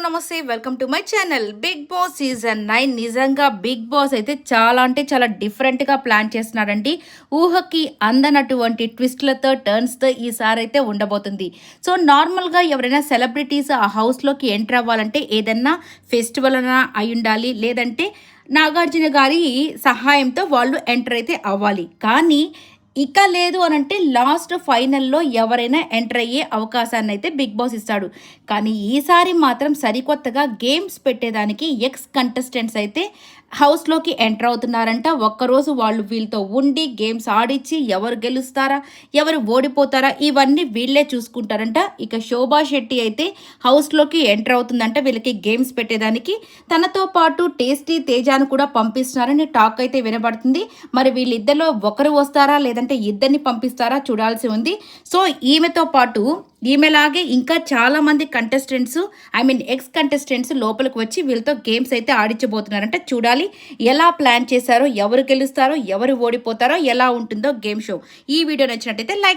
నమస్తే. Welcome to my channel. Bigg Boss season 9 నిజంగా big boss అయితే చాలా అంటే చాలా డిఫరెంట్‌గా ప్లాన్ చేస్తున్నాడండి. ఊహకి అందనటువంటి ట్విస్ట్‌లతో, టర్న్స్‌తో ఈసారి అయితే ఉండబోతుంది. సో, నార్మల్‌గా ఎవరైనా సెలబ్రిటీస్ ఆ హౌస్‌లోకి ఎంటర్ అవ్వాలంటే ఏదన్నా ఫెస్టివల్ అన్నా అయ్యుండాలి. లేదంటే నాగార్జున గారి సహాయంతో వాళ్ళు ఎంటర్ అయితే అవ్వాలి. కానీ ఇక లేదు అనంటే లాస్ట్ ఫైనల్‌లో ఎవరైనా ఎంటర్ అయ్యే అవకాశాన్నయితే బిగ్ బాస్ ఇస్తాడు. కానీ ఈసారి మాత్రం సరికొత్తగా గేమ్స్ పెట్టేదానికి ఎక్స్ కంటెస్టెంట్స్ అయితే హౌస్‌లోకి ఎంటర్ అవుతున్నారంట. ఒక్కరోజు వాళ్ళు వీళ్ళతో ఉండి గేమ్స్ ఆడిచ్చి ఎవరు గెలుస్తారా? ఎవరు ఓడిపోతారా? ఇవన్నీ వీళ్ళే చూసుకుంటారంట. ఇక శోభా శెట్టి అయితే హౌస్‌లోకి ఎంటర్ అవుతుందంట వీళ్ళకి గేమ్స్ పెట్టేదానికి. తనతో పాటు టేస్టీ తేజాను కూడా పంపిస్తున్నారని టాక్ అయితే వినబడుతుంది. మరి వీళ్ళిద్దరిలో ఒకరు వస్తారా? లేదంటే ఇద్దరిని పంపిస్తారా? చూడాల్సి ఉంది. సో, ఈమెతో పాటు ఈమెలాగే ఇంకా చాలామంది కంటెస్టెంట్స్ ఎక్స్ కంటెస్టెంట్స్ లోపలికి వచ్చి వీళ్ళతో గేమ్స్ అయితే ఆడించబోతున్నారంటే చూడాలి ఎలా ప్లాన్ చేశారో, ఎవరు గెలుస్తారో, ఎవరు ఓడిపోతారో, ఎలా ఉంటుందో గేమ్ షో. ఈ వీడియో నచ్చినట్టయితే లైక్